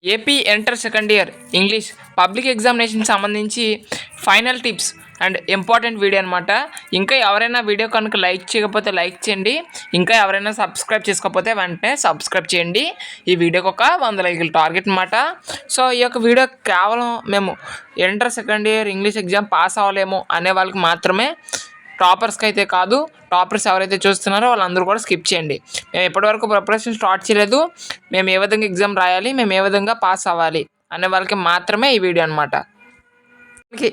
AP inter second year English public examination సంబంధించి final tips and important video అనమాట. ఇంకా ఎవరైనా వీడియో కనుక లైక్ చేయకపోతే లైక్ చేయండి. ఇంకా ఎవరైనా సబ్స్క్రైబ్ చేసుకోకపోతే వెంటనే సబ్స్క్రైబ్ చేయండి. ఈ వీడియోకి ఒక 100 లైకులు టార్గెట్ అనమాట. సో ఈ యొక్క వీడియో కేవలం మేము inter second year English exam pass అవ్వలేము అనే వాళ్ళకి మాత్రమే, టాపర్స్కి అయితే కాదు. టాపర్స్ ఎవరైతే చూస్తున్నారో వాళ్ళందరూ కూడా స్కిప్ చేయండి. మేము ఇప్పటివరకు ప్రిపరేషన్ స్టార్ట్ చేయలేదు. మేము ఏ విధంగా ఎగ్జామ్ రాయాలి, మేము ఏ విధంగా పాస్ అవ్వాలి అనే వాళ్ళకి మాత్రమే ఈ వీడియో అనమాట.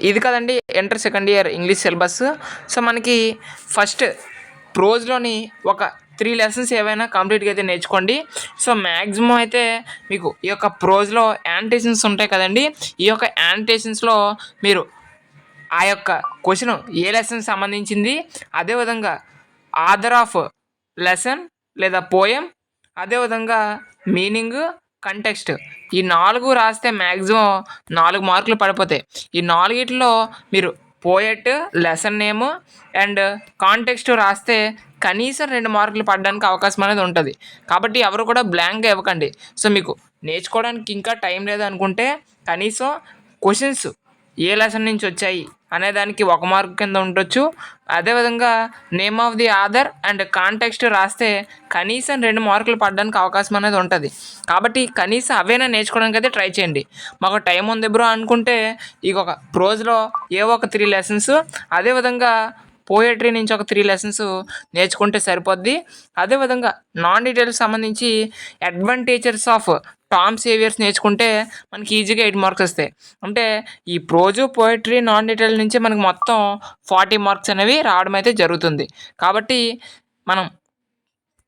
ఇది కదండి inter second year English syllabus. So మనకి ఫస్ట్ ప్రోజ్లోని ఒక 3 లెసన్స్ ఏవైనా కంప్లీట్గా అయితే నేర్చుకోండి. సో మ్యాక్సిమం అయితే మీకు ఈ యొక్క ప్రోజ్లో యాంటేషన్స్ ఉంటాయి కదండి. ఈ యొక్క యాంటేషన్స్లో మీరు ఆ యొక్క క్వశ్చన్ ఏ లెసన్ సంబంధించింది, అదేవిధంగా ఆథర్ ఆఫ్ లెసన్ లేదా పోయం, అదేవిధంగా మీనింగ్, కంటెక్స్ట్, ఈ 4 రాస్తే మ్యాక్సిమం 4 మార్కులు పడిపోతాయి. ఈ 4టిలో మీరు poet, lesson name and context రాస్తే కనీసం 2 మార్కులు పడడానికి అవకాశం అనేది ఉంటుంది. కాబట్టి ఎవరు కూడా బ్లాంక్గా ఇవ్వకండి. సో మీకు నేర్చుకోవడానికి ఇంకా టైం లేదనుకుంటే కనీసం క్వశ్చన్స్ ఏ లెసన్ నుంచి వచ్చాయి అనేదానికి 1 మార్క్ కింద ఉండొచ్చు. అదేవిధంగా name of the author and context రాస్తే కనీసం 2 మార్కులు పడడానికి అవకాశం అనేది ఉంటుంది. కాబట్టి కనీసం అవైనా నేర్చుకోవడానికి అయితే ట్రై చేయండి. మాకు టైం ఉంది బ్రో అనుకుంటే ఇక ఒక ప్రోజ్లో ఏవో ఒక 3 లెసన్స్, అదేవిధంగా పోయట్రీ నుంచి ఒక 3 లెసన్స్ నేర్చుకుంటే సరిపోద్ది. అదేవిధంగా నాన్ డీటెయిల్స్ సంబంధించి అడ్వాంటేజెస్ ఆఫ్ టామ్ సేవియర్స్ నేర్చుకుంటే మనకి ఈజీగా 8 మార్క్స్ వస్తాయి. అంటే ఈ ప్రోజు, పోయిటరీ, నాన్ డీటెయిల్ నుంచి మనకు మొత్తం 40 మార్క్స్ అనేవి రావడం అయితే జరుగుతుంది. కాబట్టి మనం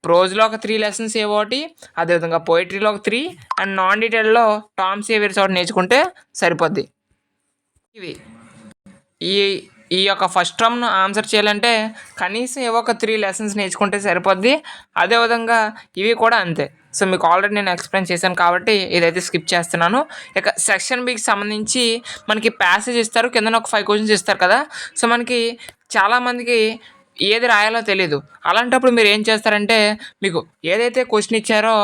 ప్రోజ్లో ఒక 3 లెసన్స్ ఏవోటి, అదేవిధంగా పోయిటరీలో ఒక 3 అండ్ నాన్ డీటెయిల్లో టామ్ సేవియర్స్ ఒకటి నేర్చుకుంటే సరిపోద్ది. ఇవి ఈ యొక్క ఫస్ట్ టర్మ్ను ఆన్సర్ చేయాలంటే కనీసం ఏవో ఒక 3 లెసన్స్ నేర్చుకుంటే సరిపోద్ది. అదేవిధంగా ఇవి కూడా అంతే. సో మీకు ఆల్రెడీ నేను ఎక్స్ప్లెయిన్ చేశాను కాబట్టి ఇదైతే స్కిప్ చేస్తున్నాను. ఇక సెక్షన్ బికి సంబంధించి మనకి ప్యాసేజ్ ఇస్తారు, కింద ఒక 5 క్వశ్చన్స్ ఇస్తారు కదా. సో మనకి చాలామందికి ఏది రాయాలో తెలీదు. అలాంటప్పుడు మీరు ఏం చేస్తారంటే, మీకు ఏదైతే క్వశ్చన్ ఇచ్చారో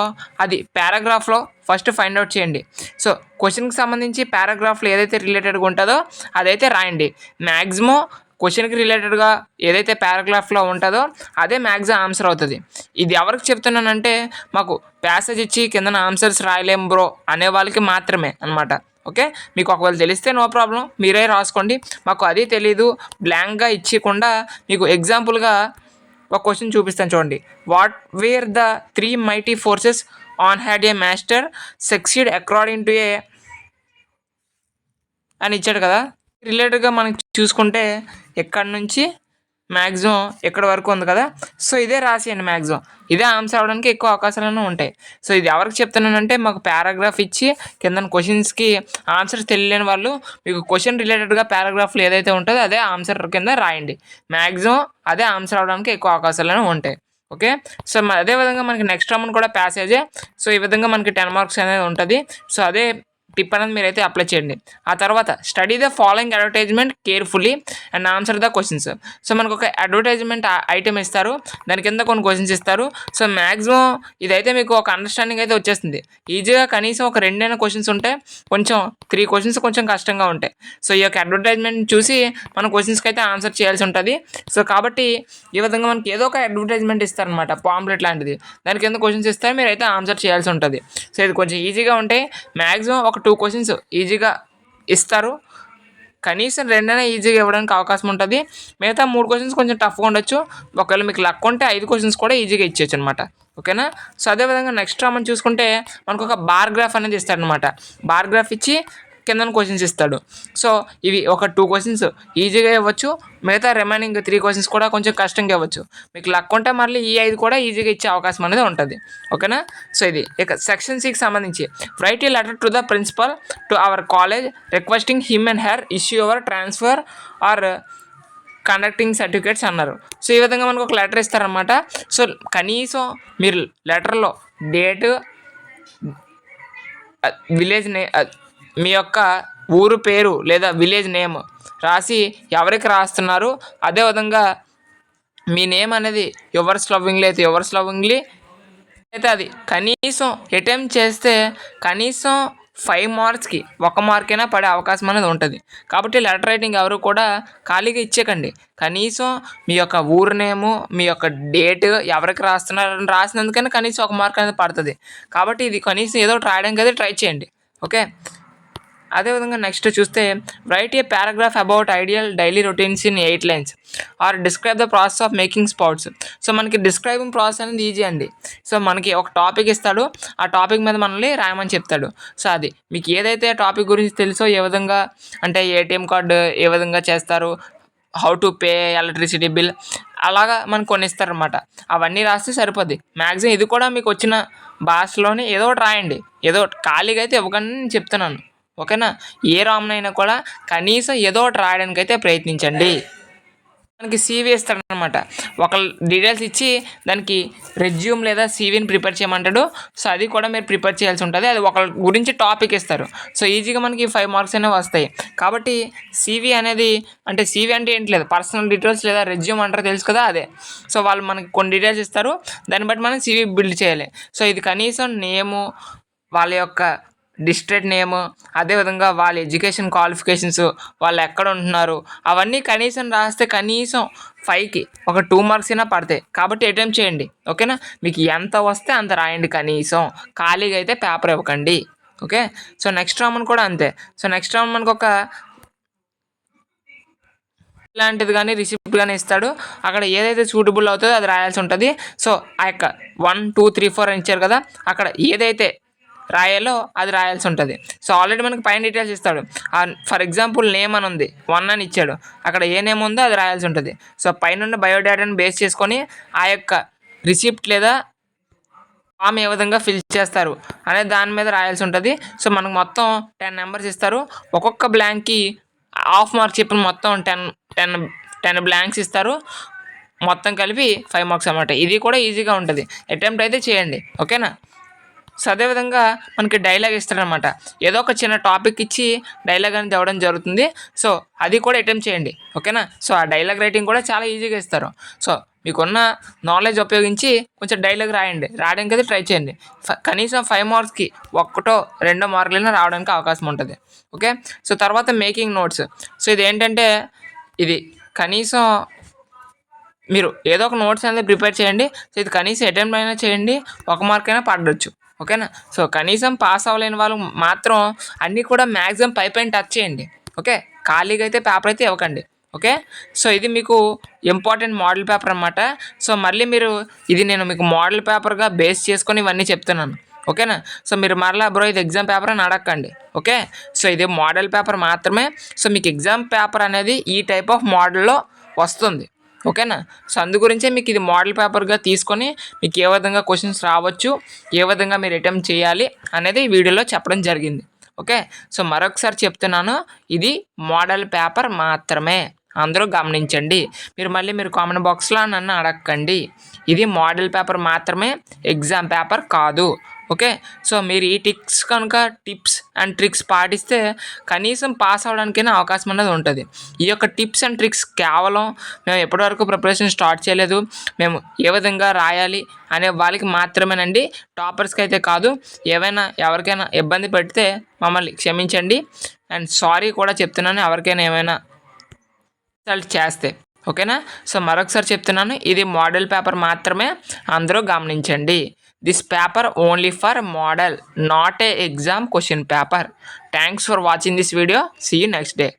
అది పారాగ్రాఫ్లో ఫస్ట్ ఫైండ్ అవుట్ చేయండి. సో క్వశ్చన్కి సంబంధించి పారాగ్రాఫ్లో ఏదైతే రిలేటెడ్గా ఉంటుందో అదైతే రాయండి. మ్యాక్సిమం క్వశ్చన్కి రిలేటెడ్గా ఏదైతే పారాగ్రాఫ్లో ఉంటుందో అదే మ్యాక్సిమం ఆన్సర్ అవుతుంది. ఇది ఎవరికి చెప్తున్నానంటే, మాకు ప్యాసేజ్ ఇచ్చి కింద ఆన్సర్స్ రాయలేం బ్రో అనే వాళ్ళకి మాత్రమే అనమాట. ఓకే, మీకు ఒకవేళ తెలిస్తే నో ప్రాబ్లం, మీరే రాసుకోండి. మాకు అది తెలీదు, బ్లాంక్గా ఇచ్చకుండా మీకు ఎగ్జాంపుల్గా ఒక క్వశ్చన్ చూపిస్తాను చూడండి. What were the 3 mighty forces on had a master succeed according to a అని ఇచ్చాడు కదా. రిలేటెడ్గా మనకి చూసుకుంటే ఎక్కడి నుంచి మ్యాక్సిమం ఎక్కడి వరకు ఉంది కదా. సో ఇదే రాసేయండి. మ్యాక్సిమం ఇదే ఆన్సర్ అవడానికి ఎక్కువ అవకాశాలను ఉంటాయి. సో ఇది ఎవరికి చెప్తున్నానంటే, మాకు పారాగ్రాఫ్ ఇచ్చి కింద క్వశ్చన్స్కి ఆన్సర్స్ తెలియని వాళ్ళు మీకు క్వశ్చన్ రిలేటెడ్గా పారాగ్రాఫ్లో ఏదైతే ఉంటుందో అదే ఆన్సర్ కింద రాయండి. మ్యాక్సిమం అదే ఆన్సర్ అవడానికి ఎక్కువ అవకాశాలను ఉంటాయి. ఓకే, సో అదేవిధంగా మనకి నెక్స్ట్ రౌండ్ కూడా ప్యాసేజే. సో ఈ విధంగా మనకి 10 మార్క్స్ అనేది ఉంటుంది. సో అదే టిప్ అనేది మీరైతే అప్లై చేయండి. ఆ తర్వాత study the following advertisement carefully and answer the questions. So మనకు ఒక అడ్వర్టైజ్మెంట్ ఐటమ్ ఇస్తారు, దాని కింద కొన్ని క్వశ్చన్స్ ఇస్తారు. సో మ్యాక్సిమం ఇదైతే మీకు ఒక అండర్స్టాండింగ్ అయితే వచ్చేస్తుంది ఈజీగా. కనీసం ఒక 2 క్వశ్చన్స్ ఉంటాయి, కొంచెం 3 క్వశ్చన్స్ కొంచెం కష్టంగా ఉంటాయి. సో ఈ యొక్క అడ్వర్టైజ్మెంట్ చూసి మనం క్వశ్చన్స్కి అయితే ఆన్సర్ చేయాల్సి ఉంటుంది. సో కాబట్టి ఈ విధంగా మనకి ఏదో ఒక అడ్వర్టైజ్మెంట్ ఇస్తారనమాట, పాంప్లెట్ లాంటిది. దాని కింద క్వశ్చన్స్ ఇస్తారు, మీరు అయితే ఆన్సర్ చేయాల్సి ఉంటుంది. సో ఇది కొంచెం ఈజీగా ఉంటాయి. మ్యాక్సిమం ఒక 2 క్వశ్చన్స్ ఈజీగా ఇస్తారు, కనీసం 2 ఈజీగా ఇవ్వడానికి అవకాశం ఉంటుంది. మిగతా 3 క్వశ్చన్స్ కొంచెం టఫ్గా ఉండొచ్చు. ఒకవేళ మీకు లక్ ఉంటే 5 క్వశ్చన్స్ కూడా ఈజీగా ఇచ్చేయచ్చు అనమాట. ఓకేనా. సో అదేవిధంగా నెక్స్ట్ మనం చూసుకుంటే మనకు ఒక బార్ గ్రాఫ్ అనేది ఇస్తాడనమాట. బార్ గ్రాఫ్ ఇచ్చి కింద క్వశ్చన్స్ ఇస్తాడు. సో ఇవి ఒక 2 క్వశ్చన్స్ ఈజీగా ఇవ్వచ్చు, మిగతా రిమైనింగ్ 3 క్వశ్చన్స్ కూడా కొంచెం కష్టంగా ఇవ్వచ్చు. మీకు లక్ ఉంటే మళ్ళీ ఈ 5 కూడా ఈజీగా ఇచ్చే అవకాశం అనేది ఉంటుంది. ఓకేనా. సో ఇది ఇక సెక్షన్ 6 సంబంధించి write a letter to the principal to our college requesting him and her issue our transfer or conducting certificates అన్నారు. సో ఈ విధంగా మనకు ఒక లెటర్ ఇస్తారనమాట. సో కనీసం మీరు లెటర్లో డేటు, విలేజ్ మీ యొక్క ఊరు పేరు లేదా విలేజ్ నేమ్ రాసి ఎవరికి రాస్తున్నారు, అదేవిధంగా మీ నేమ్ అనేది యువర్స్ లవ్వింగ్లీ అయితే యువర్స్ లవ్వింగ్లీ అయితే అది కనీసం అటెంప్ట్ చేస్తే కనీసం 5 మార్క్స్కి 1 మార్కైనా పడే అవకాశం అనేది ఉంటుంది. కాబట్టి లెటర్ రైటింగ్ ఎవరు కూడా ఖాళీగా ఇచ్చేకండి. కనీసం మీ యొక్క ఊరు నేము, మీ యొక్క డేట్, ఎవరికి రాస్తున్నారని రాసినందుకైనా కనీసం 1 మార్క్ అనేది పడుతుంది. కాబట్టి ఇది కనీసం ఏదో ఒకటి రాయడానికి అయితే ట్రై చేయండి. ఓకే, అదేవిధంగా నెక్స్ట్ చూస్తే write a paragraph about ideal daily routines in 8 lines or describe the process of making sprouts. So మనకి డిస్క్రైబింగ్ ప్రాసెస్ అనేది ఈజీ అండి. సో మనకి ఒక టాపిక్ ఇస్తాడు, ఆ టాపిక్ మీద మనల్ని రాయమని చెప్తాడు. సో అది మీకు ఏదైతే టాపిక్ గురించి తెలుసో, ఏ విధంగా అంటే ఏటీఎం కార్డు ఏ విధంగా చేస్తారు, how to pay electricity bill, అలాగా మనకు కొన్ని ఇస్తారనమాట. అవన్నీ రాస్తే సరిపోద్ది. మ్యాక్సిమం ఇది కూడా మీకు వచ్చిన భాషలోనే ఏదో ఒకటి రాయండి. ఏదో ఒకటి ఖాళీగా అయితే ఇవ్వకండి నేను చెప్తున్నాను. ఓకేనా, ఏ రామ్నైనా కూడా కనీసం ఏదో ఒకటి రాయడానికి అయితే ప్రయత్నించండి. మనకి సీవీ ఇస్తాడనమాట. ఒక డీటెయిల్స్ ఇచ్చి దానికి రెజ్యూమ్ లేదా సీవీని ప్రిపేర్ చేయమంటాడు. సో అది కూడా మీరు ప్రిపేర్ చేయాల్సి ఉంటుంది. అది ఒక గురించి టాపిక్ ఇస్తారు. సో ఈజీగా మనకి 5 మార్క్స్ అనేవి వస్తాయి. కాబట్టి సీవీ అనేది అంటే సీవీ అంటే ఏంటి లేదు, పర్సనల్ డీటెయిల్స్ లేదా రెజ్యూమ్ అంటారు తెలుసు కదా, అదే. సో వాళ్ళు మనకి కొన్ని డీటెయిల్స్ ఇస్తారు, దాన్ని బట్టి మనం సీవీ బిల్డ్ చేయాలి. సో ఇది కనీసం నేము, వాళ్ళ యొక్క డిస్ట్రిక్ట్ నేమ్, అదేవిధంగా వాళ్ళ ఎడ్యుకేషన్ క్వాలిఫికేషన్స్, వాళ్ళు ఎక్కడ ఉంటున్నారు, అవన్నీ కనీసం రాస్తే కనీసం 5కి ఒక 2 మార్క్స్ అయినా పడతాయి. కాబట్టి అటెంప్ట్ చేయండి. ఓకేనా, మీకు ఎంత వస్తే అంత రాయండి. కనీసం ఖాళీగా అయితే పేపర్ ఇవ్వకండి. ఓకే, సో నెక్స్ట్ రామన్ కూడా అంతే. సో నెక్స్ట్ రామన్ మనకు ఒక ఇలాంటిది కానీ రిసిప్ట్ కానీ ఇస్తాడు. అక్కడ ఏదైతే సూటబుల్ అవుతుందో అది రాయాల్సి ఉంటుంది. సో ఆ యొక్క 1 2 3 4 అని ఇచ్చారు కదా, అక్కడ ఏదైతే రాయాలో అది రాయాల్సి ఉంటుంది. సో ఆల్రెడీ మనకి పైన డీటెయిల్స్ ఇస్తాడు. ఫర్ ఎగ్జాంపుల్ నేమ్ అని ఉంది, 1 అని ఇచ్చాడు, అక్కడ ఏ నేమ్ ఉందో అది రాయాల్సి ఉంటుంది. సో పైన బయోడేటాని బేస్ చేసుకొని ఆ యొక్క రిసిప్ట్ లేదా ఫామ్ ఏ విధంగా ఫిల్ చేస్తారు అనే దాని మీద రాయాల్సి ఉంటుంది. సో మనకు మొత్తం 10 నెంబర్స్ ఇస్తారు. ఒక్కొక్క బ్లాంక్కి హాఫ్ మార్క్ చెప్పిన మొత్తం 10 బ్లాంక్స్ ఇస్తారు. మొత్తం కలిపి 5 మార్క్స్ అన్నమాట. ఇది కూడా ఈజీగా ఉంటుంది. అటెంప్ట్ అయితే చేయండి. ఓకేనా, సో అదేవిధంగా మనకి డైలాగ్ ఇస్తారనమాట. ఏదో ఒక చిన్న టాపిక్ ఇచ్చి డైలాగ్ అనేది ఇవ్వడం జరుగుతుంది. సో అది కూడా అటెంప్ట్ చేయండి. ఓకేనా, సో ఆ డైలాగ్ రైటింగ్ కూడా చాలా ఈజీగా ఇస్తారు. సో మీకున్న నాలెడ్జ్ ఉపయోగించి కొంచెం డైలాగ్ రాయడానికి అయితే ట్రై చేయండి. కనీసం 5 మార్క్స్కి 1 2 మార్కులైనా రావడానికి అవకాశం ఉంటుంది. ఓకే, సో తర్వాత మేకింగ్ నోట్స్. సో ఇది ఏంటంటే ఇది కనీసం మీరు ఏదో ఒక నోట్స్ అనేది ప్రిపేర్ చేయండి. సో ఇది కనీసం అటెంప్ట్ అయినా చేయండి, 1 మార్క్ అయినా పడవచ్చు. ఓకేనా, సో కనీసం పాస్ అవ్వలేని వాళ్ళు మాత్రం అన్నీ కూడా మ్యాక్సిమం పైన టచ్ చేయండి. ఓకే, ఖాళీగా అయితే పేపర్ అయితే ఇవ్వకండి. ఓకే, సో ఇది మీకు ఇంపార్టెంట్ మోడల్ పేపర్ అన్నమాట. సో మళ్ళీ మీరు ఇది నేను మీకు మోడల్ పేపర్గా బేస్ చేసుకొని ఇవన్నీ చెప్తున్నాను. ఓకేనా, సో మీరు మరలా బ్రో ఇది ఎగ్జామ్ పేపర్ అని అడగండి. ఓకే, సో ఇది మోడల్ పేపర్ మాత్రమే. సో మీకు ఎగ్జామ్ పేపర్ అనేది ఈ టైప్ ఆఫ్ మోడల్లో వస్తుంది. ఓకేనా, సో అందు గురించే మీకు ఇది మోడల్ పేపర్గా తీసుకొని మీకు ఏ విధంగా క్వశ్చన్స్ రావచ్చు, ఏ విధంగా మీరు అటెంప్ట్ చేయాలి అనేది ఈ వీడియోలో చెప్పడం జరిగింది. ఓకే, సో మరొకసారి చెప్తున్నాను, ఇది మోడల్ పేపర్ మాత్రమే, అందరూ గమనించండి. మీరు కామెంట్ బాక్స్లో నన్ను అడగండి. ఇది మోడల్ పేపర్ మాత్రమే, ఎగ్జామ్ పేపర్ కాదు. ఓకే, సో మీరు ఈ టిప్స్ అండ్ ట్రిక్స్ పాటిస్తే కనీసం పాస్ అవ్వడానికైనా అవకాశం అనేది ఉంటుంది. ఈ యొక్క టిప్స్ అండ్ ట్రిక్స్ కేవలం మేము ఎప్పటివరకు ప్రిపరేషన్ స్టార్ట్ చేయలేదు, మేము ఏ విధంగా రాయాలి అనే వాళ్ళకి మాత్రమేనండి, టాపర్స్కి అయితే కాదు. ఎవరికైనా ఇబ్బంది పెడితే మమ్మల్ని క్షమించండి. అండ్ సారీ కూడా చెప్తున్నాను ఎవరికైనా ఏమైనా ఇన్సల్ట్ చేస్తే. ఓకేనా, సో మరొకసారి చెప్తున్నాను, ఇది మోడల్ పేపర్ మాత్రమే, అందరూ గమనించండి. This paper only for model, not a exam question paper. Thanks for watching this video. See you next day.